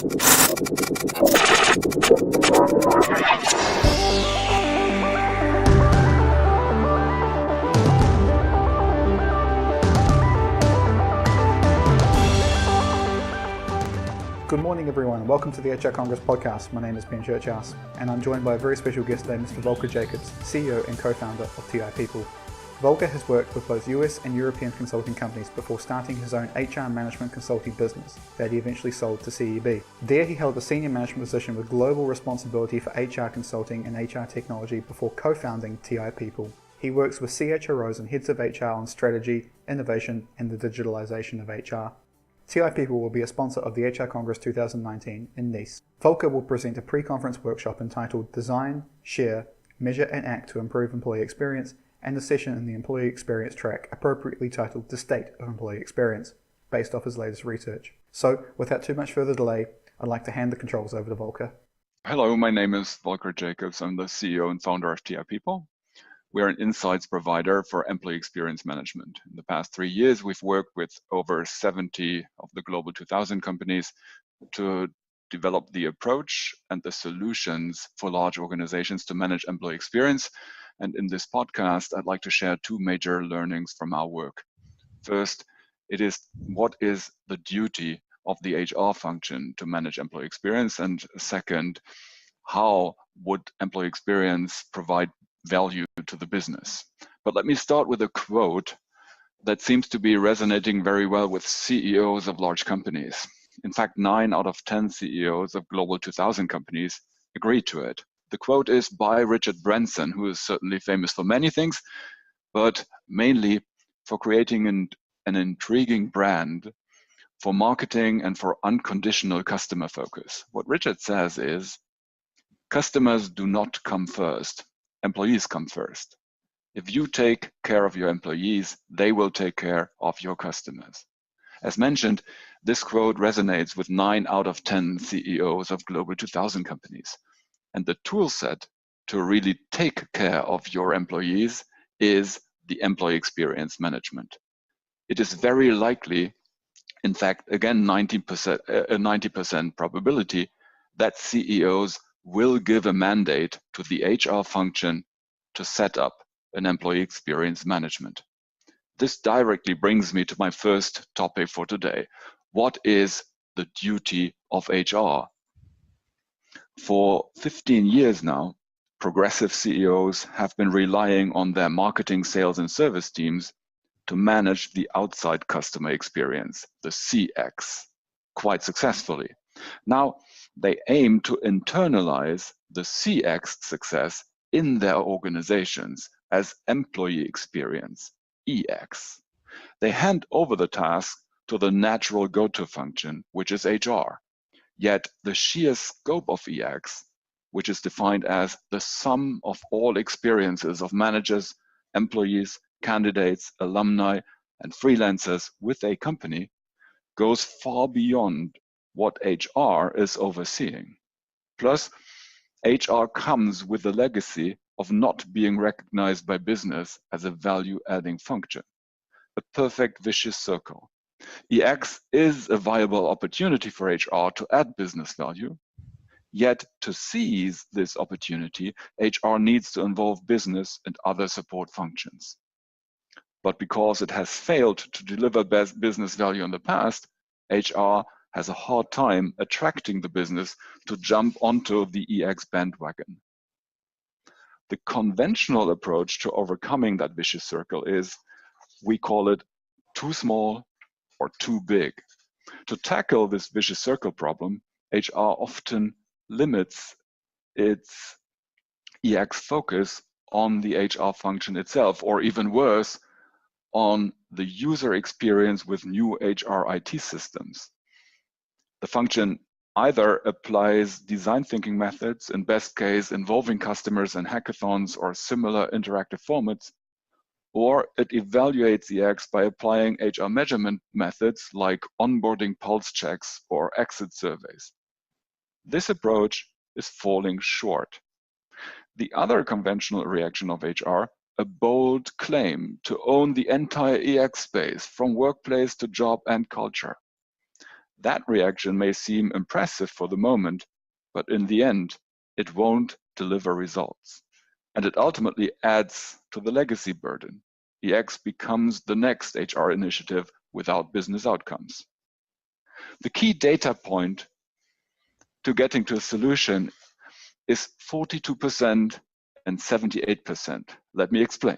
Good morning everyone and welcome to the HR Congress podcast. My name is Ben Churchhouse and I'm joined by a very special guest today, Mr. Volker Jacobs, CEO and co-founder of STR People. Volker has worked with both US and European consulting companies before starting his own HR management consulting business that he eventually sold to CEB. There he held a senior management position with global responsibility for HR consulting and HR technology before co-founding STR People. He works with CHROs and heads of HR on strategy, innovation and the digitalization of HR. STR People will be a sponsor of the HR Congress 2019 in Nice. Volker will present a pre-conference workshop entitled Design, Share, Measure and Act to Improve Employee Experience and a session in the Employee Experience track appropriately titled The State of Employee Experience, based off his latest research. So, without too much further delay, I'd like to hand the controls over to Volker. Hello, my name is Volker Jacobs. I'm the CEO and founder of STR People. We're an insights provider for employee experience management. In the past 3 years, we've worked with over 70 of the Global 2000 companies to develop the approach and the solutions for large organizations to manage employee experience. And in this podcast, I'd like to share two major learnings from our work. First, what is the duty of the HR function to manage employee experience? And second, how would employee experience provide value to the business? But let me start with a quote that seems to be resonating very well with CEOs of large companies. In fact, 9 out of 10 CEOs of Global 2000 companies agree to it. The quote is by Richard Branson, who is certainly famous for many things, but mainly for creating an intriguing brand, for marketing and for unconditional customer focus. What Richard says is, customers do not come first. Employees come first. If you take care of your employees, they will take care of your customers. As mentioned, this quote resonates with 9 out of 10 CEOs of Global 2000 companies. And the tool set to really take care of your employees is the employee experience management. It is very likely, in fact, again, 90% probability that CEOs will give a mandate to the HR function to set up an employee experience management. This directly brings me to my first topic for today. What is the duty of HR? For 15 years now, progressive CEOs have been relying on their marketing, sales, and service teams to manage the outside customer experience, the CX, quite successfully. Now, they aim to internalize the CX success in their organizations as employee experience, EX. They hand over the task to the natural go-to function, which is HR. Yet the sheer scope of EX, which is defined as the sum of all experiences of managers, employees, candidates, alumni, and freelancers with a company, goes far beyond what HR is overseeing. Plus, HR comes with the legacy of not being recognized by business as a value-adding function, a perfect vicious circle. EX is a viable opportunity for HR to add business value, yet to seize this opportunity, HR needs to involve business and other support functions. But because it has failed to deliver business value in the past, HR has a hard time attracting the business to jump onto the EX bandwagon. The conventional approach to overcoming that vicious circle is, we call it too small or too big. To tackle this vicious circle problem, HR often limits its EX focus on the HR function itself, or even worse, on the user experience with new HR IT systems. The function either applies design thinking methods, in best case involving customers in hackathons or similar interactive formats, or it evaluates EX by applying HR measurement methods like onboarding pulse checks or exit surveys. This approach is falling short. The other conventional reaction of HR, a bold claim to own the entire EX space from workplace to job and culture. That reaction may seem impressive for the moment, but in the end, it won't deliver results. And it ultimately adds to the legacy burden. EX becomes the next HR initiative without business outcomes. The key data point to getting to a solution is 42% and 78%. Let me explain.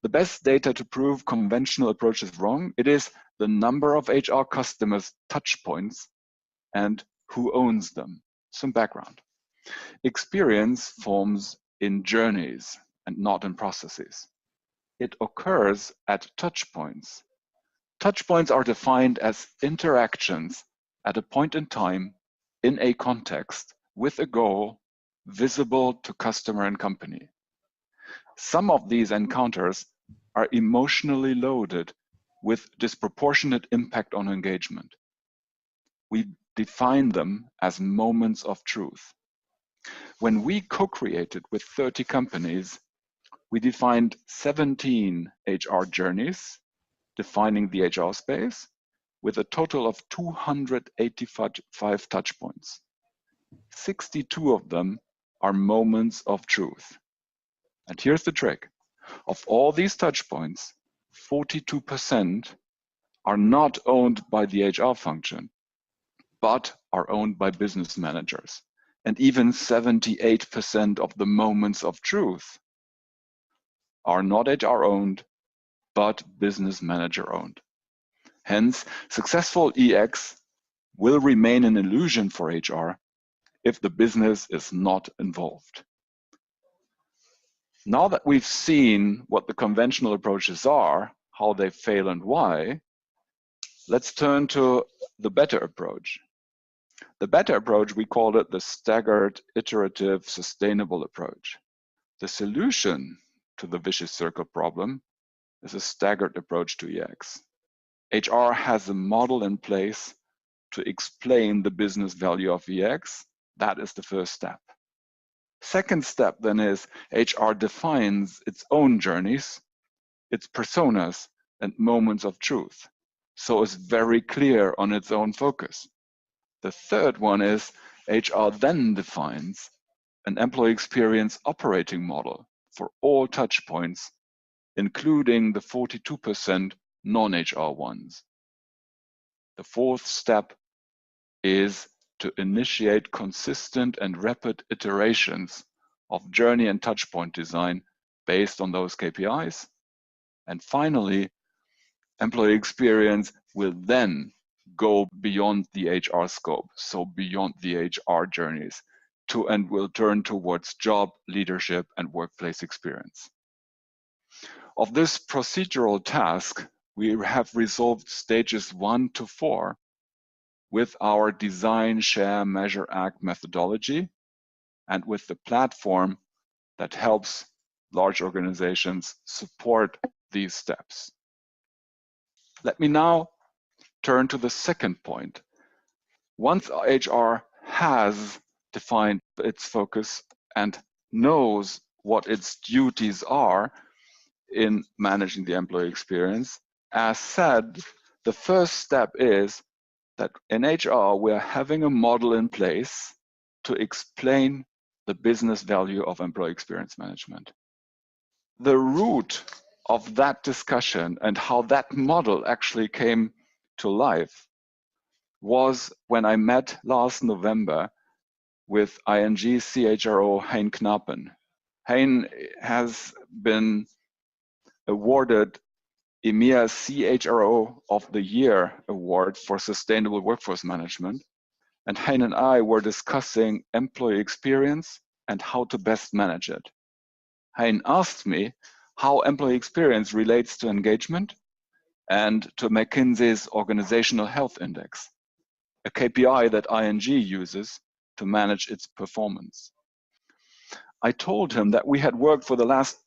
The best data to prove conventional approaches wrong, it is the number of HR customers' touch points and who owns them. Some background. Experience forms in journeys and not in processes. It occurs at touch points. Touch points are defined as interactions at a point in time in a context with a goal visible to customer and company. Some of these encounters are emotionally loaded with disproportionate impact on engagement. We define them as moments of truth. When we co-created with 30 companies, we defined 17 HR journeys, defining the HR space, with a total of 285 touch points. 62 of them are moments of truth. And here's the trick. Of all these touch points, 42% are not owned by the HR function, but are owned by business managers. And even 78% of the moments of truth are not HR owned, but business manager owned. Hence, successful EX will remain an illusion for HR if the business is not involved. Now that we've seen what the conventional approaches are, how they fail and why, let's turn to the better approach. The better approach, we called it the staggered, iterative, sustainable approach. The solution to the vicious circle problem is a staggered approach to EX. HR has a model in place to explain the business value of EX. That is the first step. Second step then is HR defines its own journeys, its personas, and moments of truth, so it's very clear on its own focus. The third one is HR then defines an employee experience operating model for all touch points, including the 42% non-HR ones. The fourth step is to initiate consistent and rapid iterations of journey and touchpoint design based on those KPIs. And finally, employee experience will then go beyond the HR scope, so beyond the HR journeys, and will turn towards job, leadership, and workplace experience. Of this procedural task, we have resolved stages 1 to 4 with our design, share, measure, act methodology, and with the platform that helps large organizations support these steps. Let me now turn to the second point. Once HR has defined its focus and knows what its duties are in managing the employee experience, as said, the first step is that in HR, we're having a model in place to explain the business value of employee experience management. The root of that discussion and how that model actually came to life was when I met last November with ING CHRO Hein Knappen. Hein has been awarded EMEA CHRO of the Year Award for Sustainable Workforce Management. And Hein and I were discussing employee experience and how to best manage it. Hein asked me how employee experience relates to engagement and to McKinsey's Organizational Health Index, a KPI that ING uses to manage its performance. I told him that we had worked for the last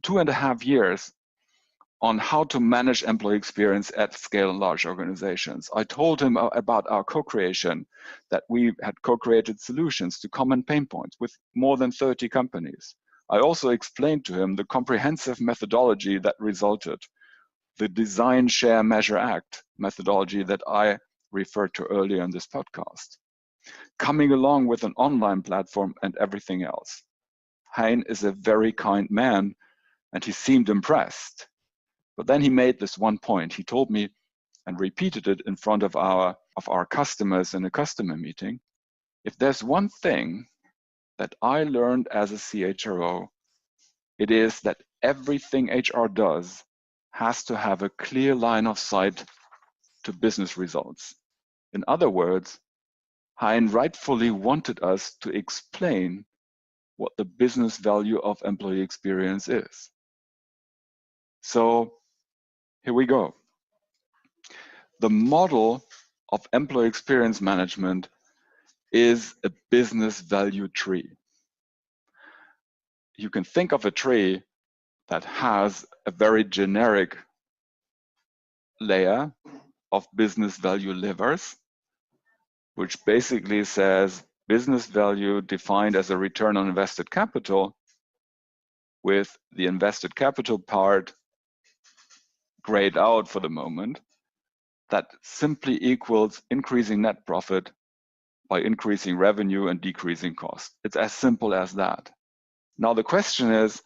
2.5 years on how to manage employee experience at scale in large organizations. I told him about our co-creation, that we had co-created solutions to common pain points with more than 30 companies. I also explained to him the comprehensive methodology that resulted, the design, share, measure, act methodology that I referred to earlier in this podcast, coming along with an online platform and everything else. Hein is a very kind man, and he seemed impressed. But then he made this one point. He told me and repeated it in front of our customers in a customer meeting. If there's one thing that I learned as a CHRO, it is that everything HR does has to have a clear line of sight to business results. In other words, Hein rightfully wanted us to explain what the business value of employee experience is. So here we go. The model of employee experience management is a business value tree. You can think of a tree that has a very generic layer of business value levers, which basically says business value defined as a return on invested capital, with the invested capital part grayed out for the moment, that simply equals increasing net profit by increasing revenue and decreasing cost. It's as simple as that. Now the question is,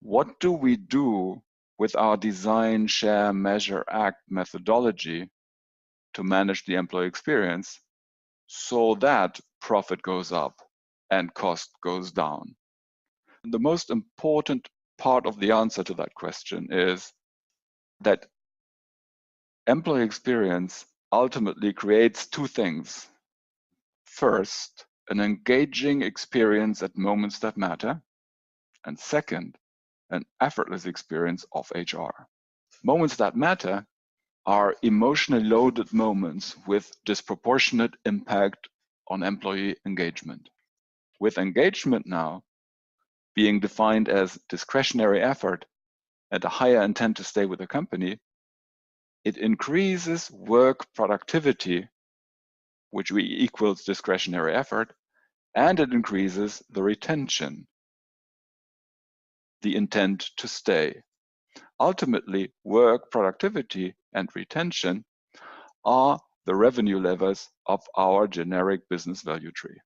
what do we do with our design, share, measure, act methodology to manage the employee experience so that profit goes up and cost goes down? The most important part of the answer to that question is that employee experience ultimately creates two things. First, an engaging experience at moments that matter. And second, an effortless experience of HR. Moments that matter are emotionally loaded moments with disproportionate impact on employee engagement. With engagement now being defined as discretionary effort and a higher intent to stay with the company, it increases work productivity, which equals discretionary effort, and it increases the retention, the intent to stay. Ultimately, work productivity and retention are the revenue levers of our generic business value tree.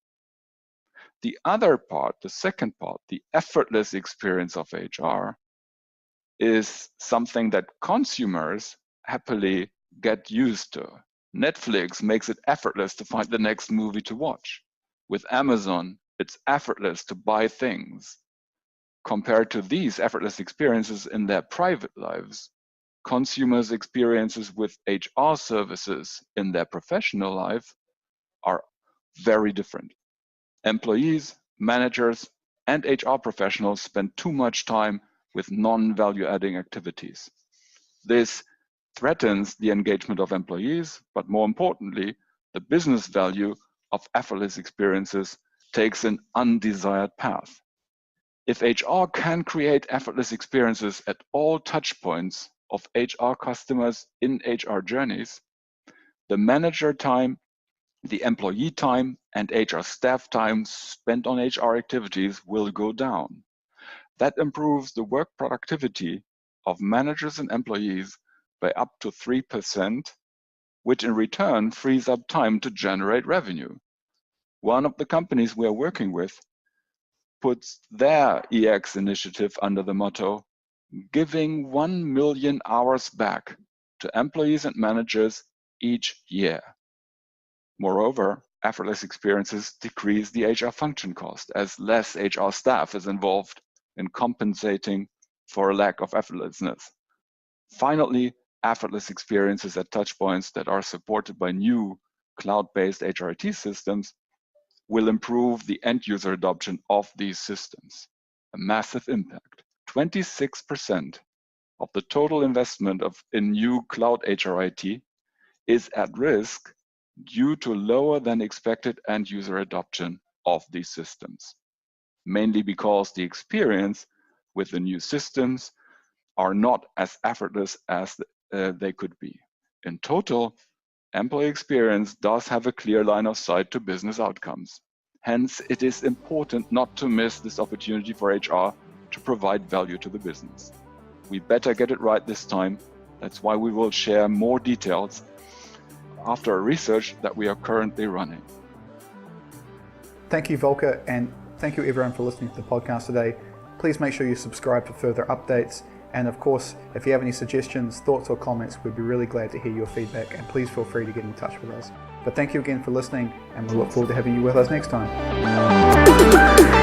The other part, the second part, the effortless experience of HR, is something that consumers happily get used to. Netflix makes it effortless to find the next movie to watch. With Amazon, it's effortless to buy things. Compared to these effortless experiences in their private lives, consumers' experiences with HR services in their professional life are very different. Employees, managers, and HR professionals spend too much time with non-value-adding activities. This threatens the engagement of employees, but more importantly, the business value of effortless experiences takes an undesired path. If HR can create effortless experiences at all touch points of HR customers in HR journeys, the manager time, the employee time, and HR staff time spent on HR activities will go down. That improves the work productivity of managers and employees by up to 3%, which in return frees up time to generate revenue. One of the companies we are working with puts their EX initiative under the motto, giving 1 million hours back to employees and managers each year. Moreover, effortless experiences decrease the HR function cost as less HR staff is involved in compensating for a lack of effortlessness. Finally, effortless experiences at touchpoints that are supported by new cloud-based HRIT systems will improve the end-user adoption of these systems. A massive impact. 26% of the total investment in new cloud HRIT is at risk due to lower than expected end-user adoption of these systems, mainly because the experience with the new systems are not as effortless as they could be. In total, employee experience does have a clear line of sight to business outcomes. Hence, it is important not to miss this opportunity for HR to provide value to the business. We better get it right this time. That's why we will share more details after research that we are currently running. Thank you, Volker, and thank you everyone for listening to the podcast today. Please make sure you subscribe for further updates. And of course, if you have any suggestions, thoughts or comments, we'd be really glad to hear your feedback, and please feel free to get in touch with us. But thank you again for listening, and we'll look forward to having you with us next time.